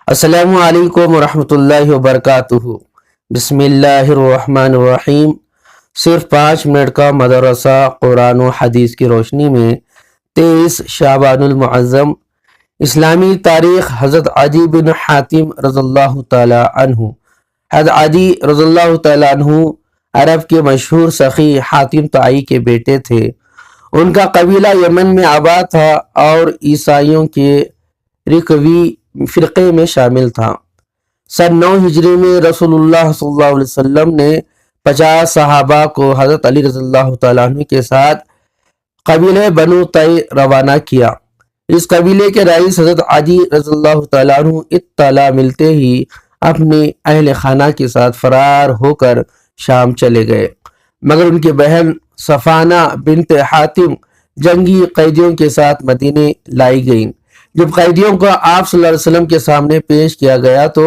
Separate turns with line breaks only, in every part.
السلام علیکم ورحمۃ اللہ وبرکاتہ۔ بسم اللہ الرحمن الرحیم۔ صرف 5 منٹ کا مدرسہ قرآن و حدیث کی روشنی میں 23 شعبان المعظم اسلامی تاریخ۔ حضرت عدی بن حاتم رضی اللہ تعالی عنہ۔ حضرت عدی رضی اللہ تعالی عنہ عرب کے مشہور سخی حاتم طائی کے بیٹے تھے۔ ان کا قبیلہ یمن میں آباد تھا اور عیسائیوں کے رکوی فرقے میں شامل تھا۔ سن 9 ہجری میں رسول اللہ صلی اللہ علیہ وسلم نے 50 صحابہ کو حضرت علی رضی اللہ تعالیٰ عنہ کے ساتھ قبیلہ بنو طی روانہ کیا۔ اس قبیلے کے رئیس حضرت عدی رضی اللہ تعالیٰ عنہ اطلاع ملتے ہی اپنے اہل خانہ کے ساتھ فرار ہو کر شام چلے گئے، مگر ان کی بہن صفانہ بنت حاتم جنگی قیدیوں کے ساتھ مدینے لائی گئیں۔ جب قیدیوں کو آپ صلی اللہ علیہ وسلم کے سامنے پیش کیا گیا تو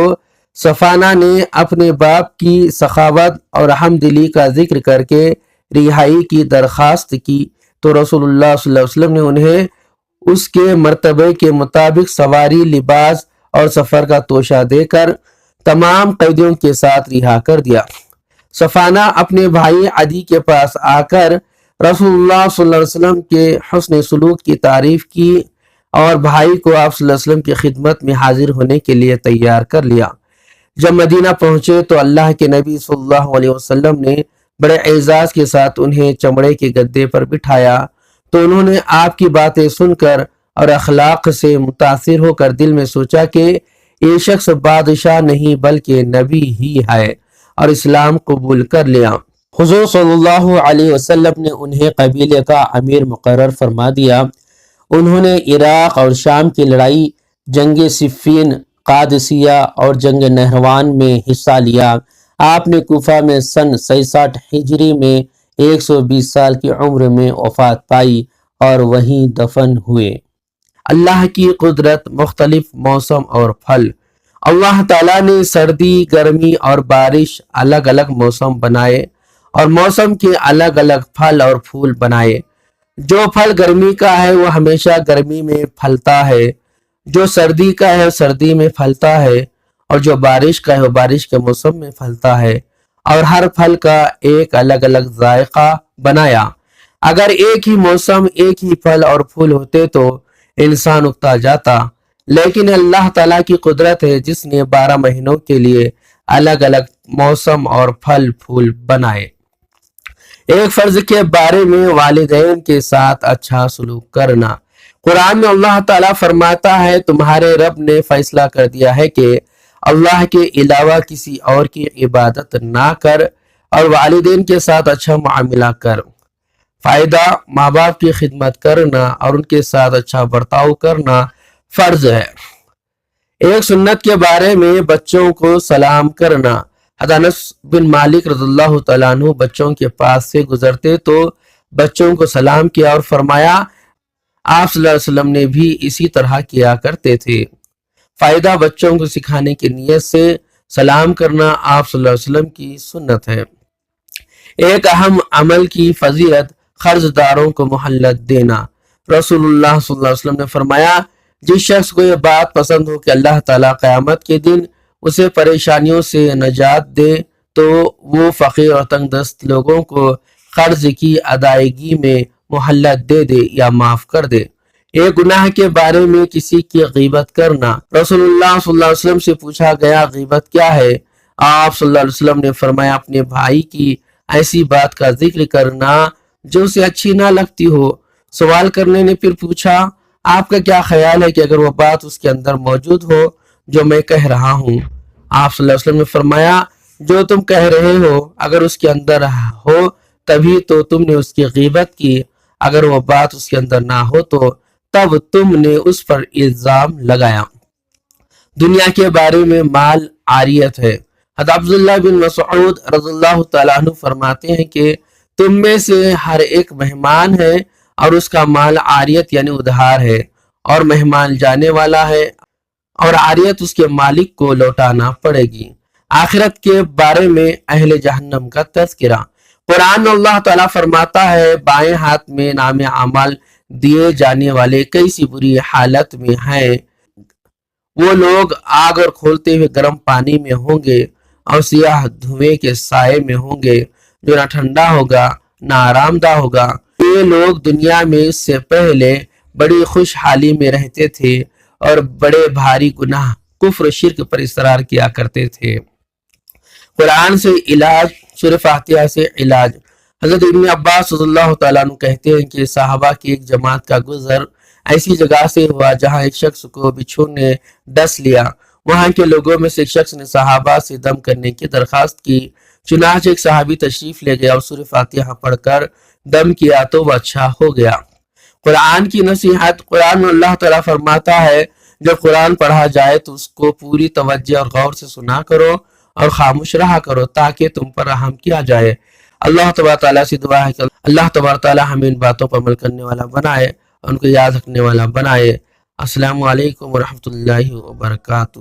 صفانہ نے اپنے باپ کی سخاوت اور رحمدلی کا ذکر کر کے رہائی کی درخواست کی، تو رسول اللہ صلی اللہ علیہ وسلم نے انہیں اس کے مرتبے کے مطابق سواری، لباس اور سفر کا توشہ دے کر تمام قیدیوں کے ساتھ رہا کر دیا۔ صفانہ اپنے بھائی عدی کے پاس آ کر رسول اللہ صلی اللہ علیہ وسلم کے حسن سلوک کی تعریف کی اور بھائی کو آپ صلی اللہ علیہ وسلم کی خدمت میں حاضر ہونے کے لیے تیار کر لیا۔ جب مدینہ پہنچے تو اللہ کے نبی صلی اللہ علیہ وسلم نے بڑے اعزاز کے ساتھ انہیں چمڑے کے گدے پر بٹھایا، تو انہوں نے آپ کی باتیں سن کر اور اخلاق سے متاثر ہو کر دل میں سوچا کہ یہ شخص بادشاہ نہیں بلکہ نبی ہی ہے، اور اسلام قبول کر لیا۔ حضور صلی اللہ علیہ وسلم نے انہیں قبیلے کا امیر مقرر فرما دیا۔ انہوں نے عراق اور شام کی لڑائی، جنگ صفین، قادسیہ اور جنگ نہروان میں حصہ لیا۔ آپ نے کوفہ میں سن 66 ہجری میں 120 سال کی عمر میں وفات پائی اور وہیں دفن ہوئے۔ اللہ کی قدرت، مختلف موسم اور پھل۔ اللہ تعالیٰ نے سردی، گرمی اور بارش الگ الگ موسم بنائے اور موسم کے الگ الگ پھل اور پھول بنائے۔ جو پھل گرمی کا ہے وہ ہمیشہ گرمی میں پھلتا ہے، جو سردی کا ہے وہ سردی میں پھلتا ہے، اور جو بارش کا ہے وہ بارش کے موسم میں پھلتا ہے، اور ہر پھل کا ایک الگ الگ ذائقہ بنایا۔ اگر ایک ہی موسم، ایک ہی پھل اور پھول ہوتے تو انسان اکتا جاتا، لیکن اللہ تعالیٰ کی قدرت ہے جس نے 12 مہینوں کے لیے الگ الگ موسم اور پھل پھول بنائے۔ ایک فرض کے بارے میں والدین کے ساتھ اچھا سلوک کرنا۔ قرآن میں اللہ تعالیٰ فرماتا ہے، تمہارے رب نے فیصلہ کر دیا ہے کہ اللہ کے علاوہ کسی اور کی عبادت نہ کر اور والدین کے ساتھ اچھا معاملہ کر۔ فائدہ: ماں باپ کی خدمت کرنا اور ان کے ساتھ اچھا برتاؤ کرنا فرض ہے۔ ایک سنت کے بارے میں بچوں کو سلام کرنا۔ حضرت انس بن مالک رضی اللہ تعالیٰ عنہ بچوں کے پاس سے گزرتے تو بچوں کو سلام کیا اور فرمایا آپ صلی اللہ علیہ وسلم نے بھی اسی طرح کیا کرتے تھے۔ فائدہ: بچوں کو سکھانے کی نیت سے سلام کرنا آپ صلی اللہ علیہ وسلم کی سنت ہے۔ ایک اہم عمل کی فضیلت: قرض داروں کو مہلت دینا۔ رسول اللہ صلی اللہ علیہ وسلم نے فرمایا، جس شخص کو یہ بات پسند ہو کہ اللہ تعالیٰ قیامت کے دن اسے پریشانیوں سے نجات دے تو وہ فقیر اور تنگ دست لوگوں کو قرض کی ادائیگی میں مہلت دے دے یا معاف کر دے۔ ایک گناہ کے بارے میں کسی کی غیبت کرنا۔ رسول اللہ صلی اللہ علیہ وسلم سے پوچھا گیا، غیبت کیا ہے؟ آپ صلی اللہ علیہ وسلم نے فرمایا، اپنے بھائی کی ایسی بات کا ذکر کرنا جو اسے اچھی نہ لگتی ہو۔ سوال کرنے نے پھر پوچھا، آپ کا کیا خیال ہے کہ اگر وہ بات اس کے اندر موجود ہو جو میں کہہ رہا ہوں؟ آپ صلی اللہ علیہ وسلم نے فرمایا، جو تم کہہ رہے ہو اگر اس کے اندر ہو تبھی تو تم نے اس کی غیبت کی، اگر وہ بات اس کے اندر نہ ہو تو تب تم نے اس پر الزام لگایا۔ دنیا کے بارے میں مال عاریت ہے۔ حضرت عبداللہ بن مسعود رضی اللہ تعالیٰ عنہ فرماتے ہیں کہ تم میں سے ہر ایک مہمان ہے اور اس کا مال عاریت یعنی ادھار ہے، اور مہمان جانے والا ہے اور عاریت اس کے مالک کو لوٹانا پڑے گی۔ آخرت کے بارے میں اہل جہنم کا تذکرہ۔ قرآن میں اللہ تعالیٰ فرماتا ہے، بائیں ہاتھ میں نام اعمال دیے جانے والے کیسی بری حالت میں ہیں، وہ لوگ آگ اور کھولتے ہوئے گرم پانی میں ہوں گے اور سیاہ دھوئیں کے سائے میں ہوں گے جو نہ ٹھنڈا ہوگا نہ آرام دہ ہوگا۔ یہ لوگ دنیا میں اس سے پہلے بڑی خوشحالی میں رہتے تھے اور بڑے بھاری گناہ کفر و شرک پر اصرار کیا کرتے تھے۔ قرآن سے علاج، سورہ فاتحہ سے علاج۔ حضرت ابن عباس رضی اللہ تعالیٰ عنہ کہتے ہیں کہ صحابہ کی ایک جماعت کا گزر ایسی جگہ سے ہوا جہاں ایک شخص کو بچھو نے ڈس لیا۔ وہاں کے لوگوں میں سے ایک شخص نے صحابہ سے دم کرنے کی درخواست کی، چنانچہ ایک صحابی تشریف لے گیا اور سورہ فاتحہ پڑھ کر دم کیا تو وہ اچھا ہو گیا۔ قرآن کی نصیحت۔ قرآن میں اللہ تعالیٰ فرماتا ہے جب قرآن پڑھا جائے تو اس کو پوری توجہ اور غور سے سنا کرو اور خاموش رہا کرو تاکہ تم پر رحم کیا جائے۔ اللہ تبارک تعالیٰ سے دعا ہے کہ اللہ تبارک تعالیٰ ہمیں ان باتوں پر عمل کرنے والا بنائے، ان کو یاد رکھنے والا بنائے۔ السلام علیکم ورحمۃ اللہ وبرکاتہ۔